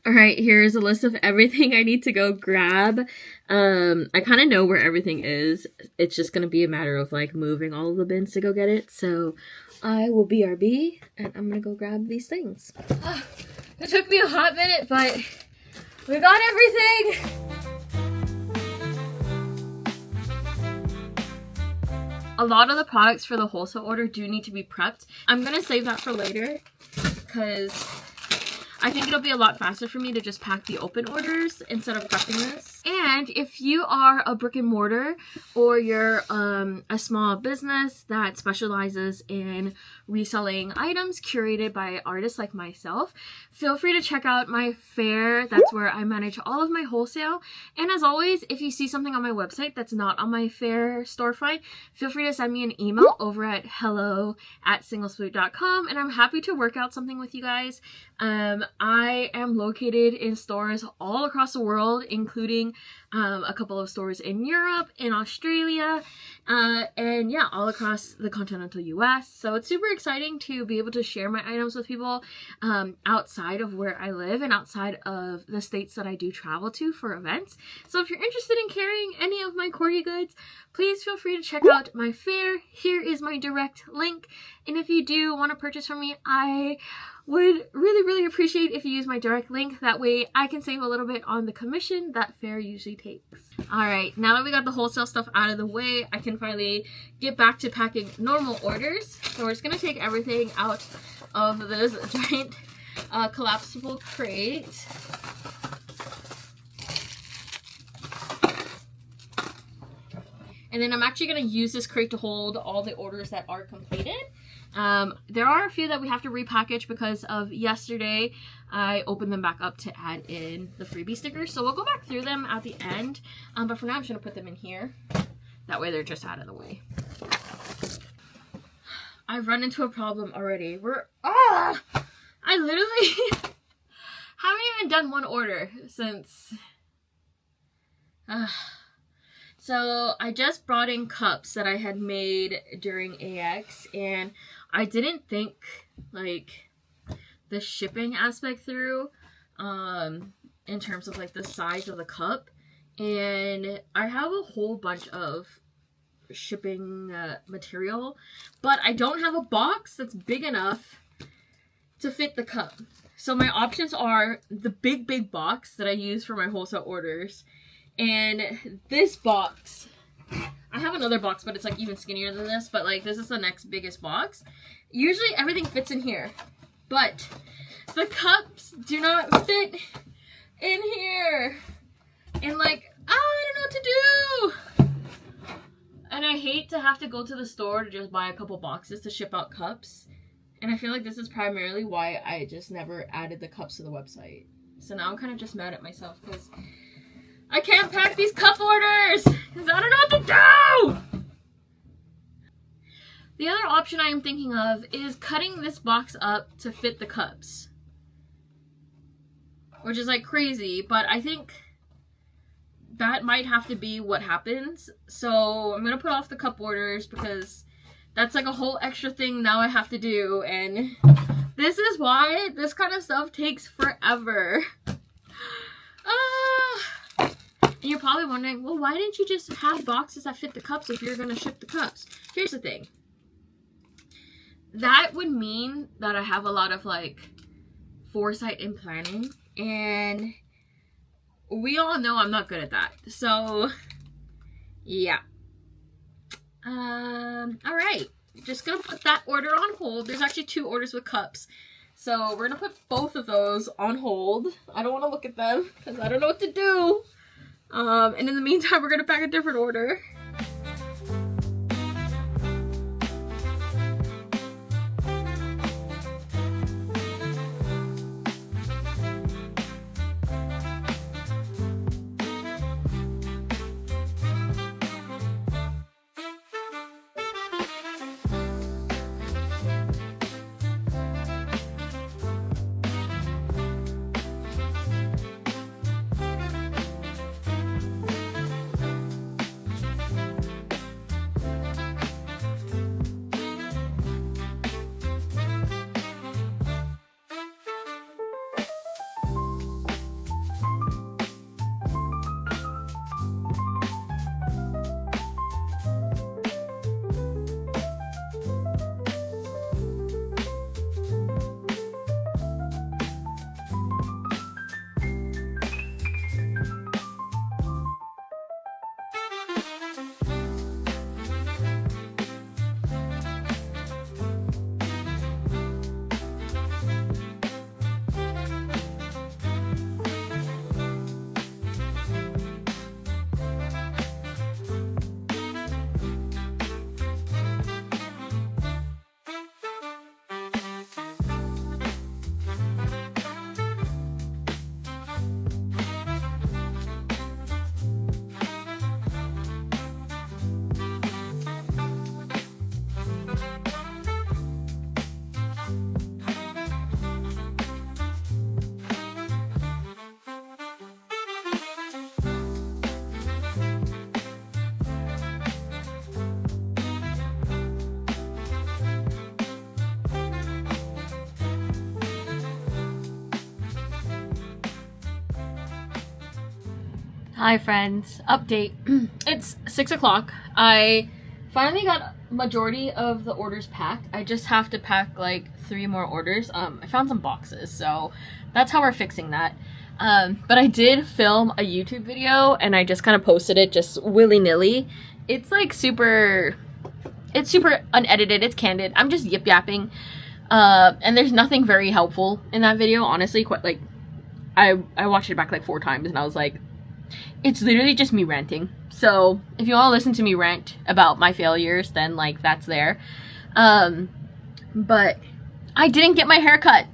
Alright, here's a list of everything I need to go grab. I kind of know where everything is. It's just going to be a matter of like moving all of the bins to go get it. So I will BRB and I'm going to go grab these things. It took me a hot minute, but we got everything! A lot of the products for the wholesale order do need to be prepped. I'm going to save that for later because I think it'll be a lot faster for me to just pack the open orders instead of prepping this. And if you are a brick and mortar or you're a small business that specializes in reselling items curated by artists like myself, feel free to check out my fair. That's where I manage all of my wholesale. And as always, if you see something on my website that's not on my fair storefront, feel free to send me an email over at hello@singlesploot.com and I'm happy to work out something with you guys. I am located in stores all across the world, including a couple of stores in Europe, in Australia, and yeah, all across the continental US. So it's super exciting to be able to share my items with people outside of where I live and outside of the states that I do travel to for events. So if you're interested in carrying any of my corgi goods, please feel free to check out my fair. Here is my direct link. And if you do want to purchase from me, I would really appreciate if you use my direct link. That way I can save a little bit on the commission that fair usually takes. Alright, now that we got the wholesale stuff out of the way, I can finally get back to packing normal orders. So we're just going to take everything out of this giant collapsible crate. And then I'm actually going to use this crate to hold all the orders that are completed. There are a few that we have to repackage because of yesterday. I opened them back up to add in the freebie stickers. So we'll go back through them at the end. But for now, I'm just going to put them in here. That way they're just out of the way. I've run into a problem already. I literally haven't even done one order since... So I just brought in cups that I had made during AX and I didn't think like the shipping aspect through. in terms of like the size of the cup, and I have a whole bunch of shipping material, but I don't have a box that's big enough to fit the cup. So my options are the big box that I use for my wholesale orders, and this box. I have another box, but it's like even skinnier than this, but like this is the next biggest box. Usually everything fits in here, but the cups do not fit in here. And like, I don't know what to do. And I hate to have to go to the store to just buy a couple boxes to ship out cups. And I feel like this is primarily why I just never added the cups to the website. So now I'm kind of just mad at myself because I can't pack these cup orders because I don't know what to do! The other option I am thinking of is cutting this box up to fit the cups. Which is like crazy, but I think that might have to be what happens. So I'm gonna put off the cup orders because that's like a whole extra thing now I have to do, and this is why this kind of stuff takes forever. And you're probably wondering, well, why didn't you just have boxes that fit the cups if you're gonna ship the cups? Here's the thing. That would mean that I have a lot of like foresight and planning, and we all know I'm not good at that. So yeah. Alright. Just gonna put that order on hold. There's actually 2 orders with cups. So we're gonna put both of those on hold. I don't want to look at them because I don't know what to do. And in the meantime, we're gonna pack a different order. Hi friends, update. It's 6 o'clock. I finally got majority of the orders packed. I just have to pack like 3 more orders. I found some boxes, so that's how we're fixing that. But I did film a YouTube video and I just kind of posted it just willy-nilly. It's like super unedited, it's candid. I'm just yip-yapping. And there's nothing very helpful in that video, honestly. Quite like I watched it back like 4 times and I was like, it's literally just me ranting. So if you want to listen to me rant about my failures, then like that's there. But I didn't get my hair cut.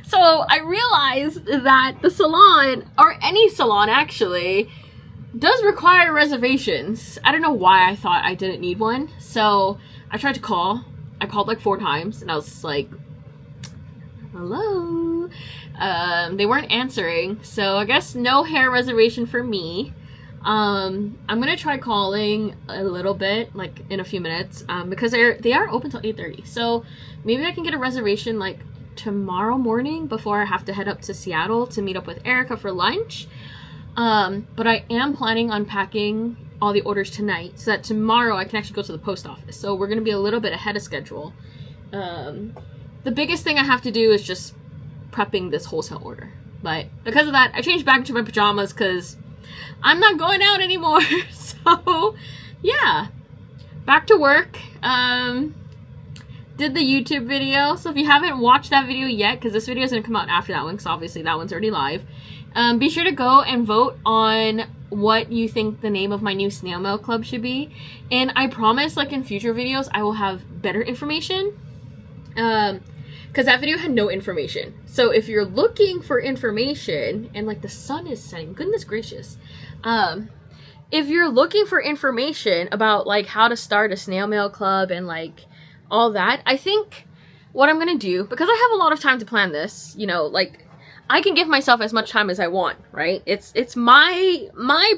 So I realized that the salon, or any salon actually, does require reservations. I don't know why I thought I didn't need one. So I tried to call. I called like 4 times and I was like, hello? They weren't answering, so I guess no hair reservation for me. I'm gonna try calling a little bit, like in a few minutes, because they are open till 8:30. So maybe I can get a reservation like tomorrow morning before I have to head up to Seattle to meet up with Erica for lunch. But I am planning on packing all the orders tonight so that tomorrow I can actually go to the post office. So we're going to be a little bit ahead of schedule. The biggest thing I have to do is just prepping this wholesale order. But because of that, I changed back into my pajamas because I'm not going out anymore. So, yeah. Back to work. Did the YouTube video. So if you haven't watched that video yet, because this video is going to come out after that one, because obviously that one's already live, be sure to go and vote on what you think the name of my new snail mail club should be. And I promise, like, in future videos, I will have better information. Because that video had no information. So if you're looking for information, and like the sun is setting, goodness gracious. If you're looking for information about like how to start a snail mail club and like all that, I think what I'm gonna do, because I have a lot of time to plan this, you know, like I can give myself as much time as I want, right? It's my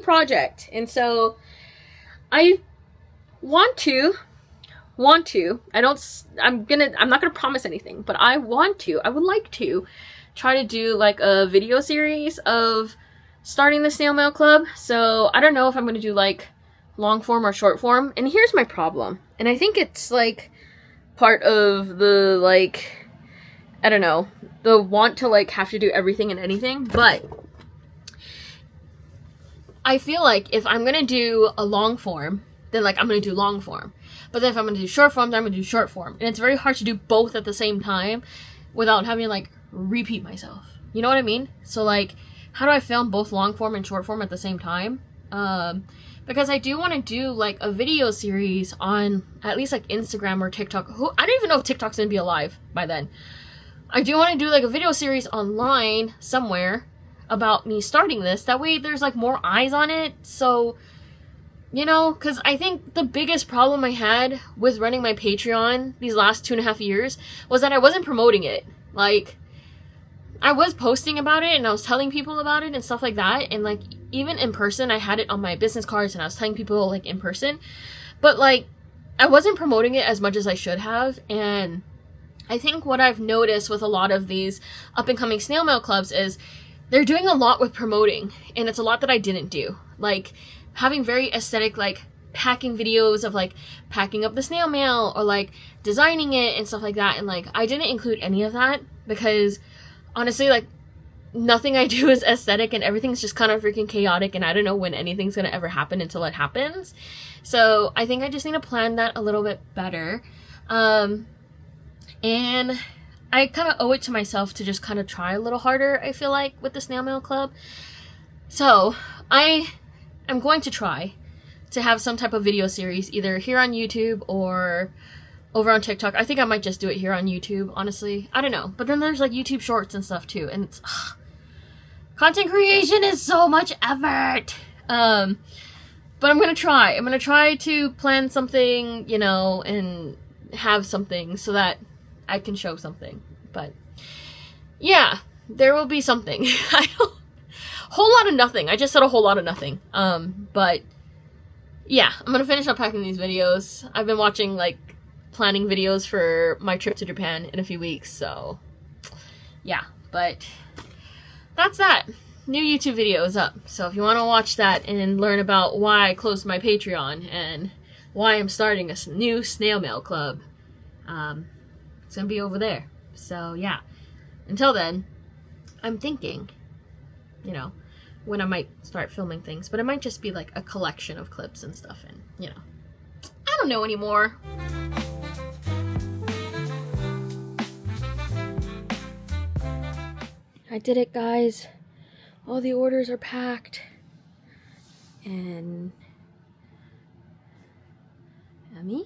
project. And so I want to, I'm not gonna promise anything, but I would like to try to do like a video series of starting the snail mail club. So I don't know if I'm gonna do like long form or short form. And here's my problem, and I think it's like part of the, like, I don't know, the want to like have to do everything and anything. But I feel like if I'm gonna do a long form, then like I'm gonna do long form. But then if I'm gonna do short form, then I'm gonna do short form. And it's very hard to do both at the same time without having to like repeat myself. You know what I mean? So like, how do I film both long form and short form at the same time? Because I do want to do like a video series on at least like Instagram or TikTok. I don't even know if TikTok's gonna be alive by then. I do want to do like a video series online somewhere about me starting this. That way there's like more eyes on it. So, you know, because I think the biggest problem I had with running my Patreon these last 2.5 years was that I wasn't promoting it. Like, I was posting about it and I was telling people about it and stuff like that. And like, even in person, I had it on my business cards and I was telling people like in person. But like, I wasn't promoting it as much as I should have. And I think what I've noticed with a lot of these up and coming snail mail clubs is they're doing a lot with promoting. And it's a lot that I didn't do. Like, having very aesthetic, like, packing videos of, like, packing up the snail mail or, like, designing it and stuff like that. And, like, I didn't include any of that because, honestly, like, nothing I do is aesthetic and everything's just kind of freaking chaotic and I don't know when anything's gonna ever happen until it happens. So I think I just need to plan that a little bit better. And I kind of owe it to myself to just kind of try a little harder, I feel like, with the snail mail club. So I'm going to try to have some type of video series either here on YouTube or over on TikTok. I think I might just do it here on YouTube, honestly. I don't know. But then there's like YouTube shorts and stuff too. And it's, content creation is so much effort. But I'm going to try. I'm going to try to plan something, you know, and have something so that I can show something. But yeah, there will be something. Whole lot of nothing. I just said a whole lot of nothing. But yeah, I'm gonna finish up packing these videos. I've been watching like planning videos for my trip to Japan in a few weeks, so yeah. But that's that. New YouTube video is up. So if you want to watch that and learn about why I closed my Patreon and why I'm starting a new snail mail club, it's gonna be over there. So yeah. Until then, I'm thinking, you know, when I might start filming things, but it might just be like a collection of clips and stuff, and you know, I don't know anymore. I did it, guys. All the orders are packed, and Emi?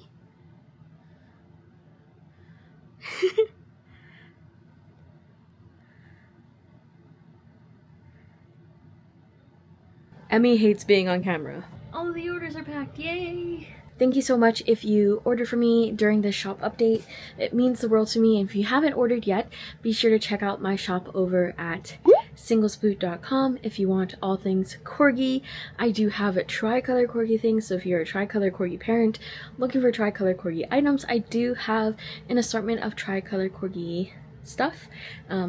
Emi hates being on camera. All the orders are packed, yay! Thank you so much if you ordered from me during this shop update. It means the world to me. And if you haven't ordered yet, be sure to check out my shop over at singlesploot.com if you want all things corgi. I do have a tricolor corgi thing, so if you're a tricolor corgi parent looking for tricolor corgi items, I do have an assortment of tricolor corgi stuff,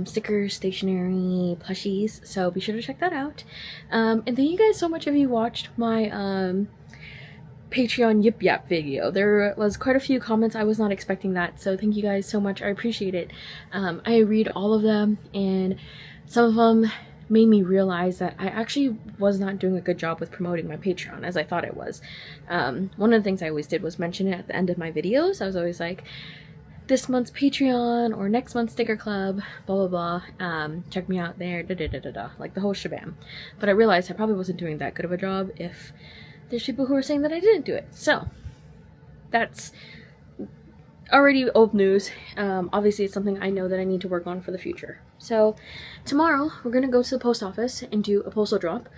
stickers, stationery, plushies, so be sure to check that out. And thank you guys so much if you watched my Patreon YIP video. There was quite a few comments. I was not expecting that, so thank you guys so much. I appreciate it. I read all of them, and some of them made me realize that I actually was not doing a good job with promoting my Patreon as I thought it was. One of the things I always did was mention it at the end of my videos. I was always like, this month's Patreon or next month's sticker club, blah blah blah, check me out there, da da da da da, like the whole shebang. But I realized I probably wasn't doing that good of a job if there's people who are saying that I didn't do it. So that's already old news. Obviously it's something I know that I need to work on for the future. So tomorrow we're gonna go to the post office and do a postal drop,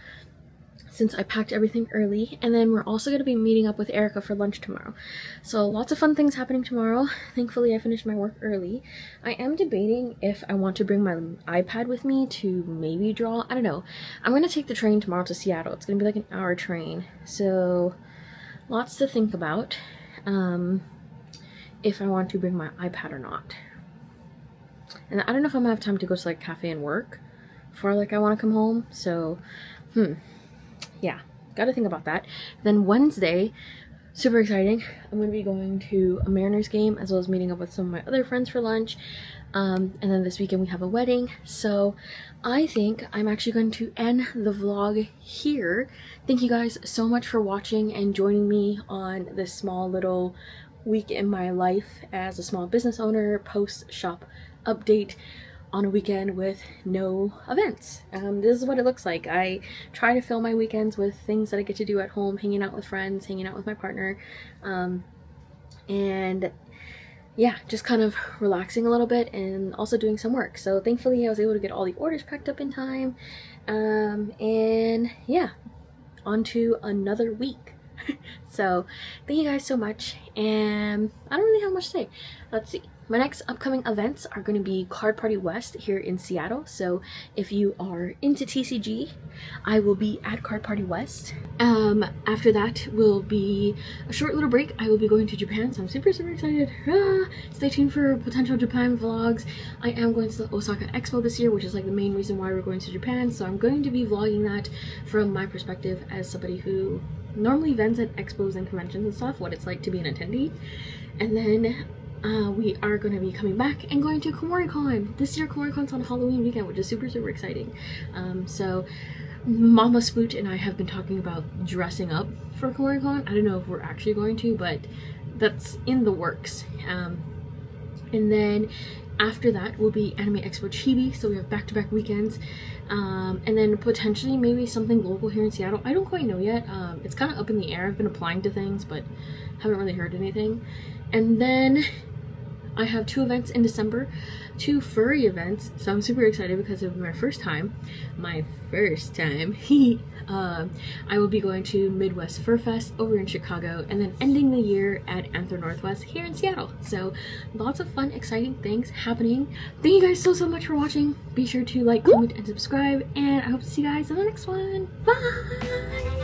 since I packed everything early, and then we're also going to be meeting up with Erica for lunch tomorrow. So lots of fun things happening tomorrow. Thankfully I finished my work early. I am debating if I want to bring my iPad with me to maybe draw. I don't know. I'm going to take the train tomorrow to Seattle. It's going to be like an hour train, so lots to think about if I want to bring my iPad or not. And I don't know if I'm going to have time to go to like cafe and work before like I want to come home, so yeah, gotta think about that. Then Wednesday, super exciting, I'm gonna be going to a Mariners game as well as meeting up with some of my other friends for lunch. And then this weekend we have a wedding, so I think I'm actually going to end the vlog here. Thank you guys so much for watching and joining me on this small little week in my life as a small business owner, post shop update on a weekend with no events. This is what it looks like. I try to fill my weekends with things that I get to do at home, hanging out with friends, hanging out with my partner, and yeah, just kind of relaxing a little bit and also doing some work. So thankfully I was able to get all the orders packed up in time, and yeah, on to another week. So thank you guys so much, and I don't really have much to say. Let's see. My next upcoming events are going to be Card Party West here in Seattle. So if you are into TCG, I will be at Card Party West. After that will be a short little break. I will be going to Japan, so I'm super excited. Stay tuned for potential Japan vlogs. I am going to the Osaka Expo this year, which is like the main reason why we're going to Japan. So I'm going to be vlogging that from my perspective as somebody who normally events at expos and conventions and stuff, what it's like to be an attendee. And then we are going to be coming back and going to KomoriCon. This year KomoriCon's on Halloween weekend, which is super exciting. So Mama Sploot and I have been talking about dressing up for KomoriCon. I don't know if we're actually going to, but that's in the works. And then after that will be Anime Expo Chibi, so we have back-to-back weekends. And then potentially maybe something local here in Seattle. I don't quite know yet. It's kind of up in the air. I've been applying to things, but haven't really heard anything. And then I have 2 events in December, 2 furry events, so I'm super excited because it'll be my first time. I will be going to Midwest Fur Fest over in Chicago, and then ending the year at Anther Northwest here in Seattle. So lots of fun, exciting things happening. Thank you guys so much for watching. Be sure to like, comment, and subscribe, and I hope to see you guys in the next one. Bye!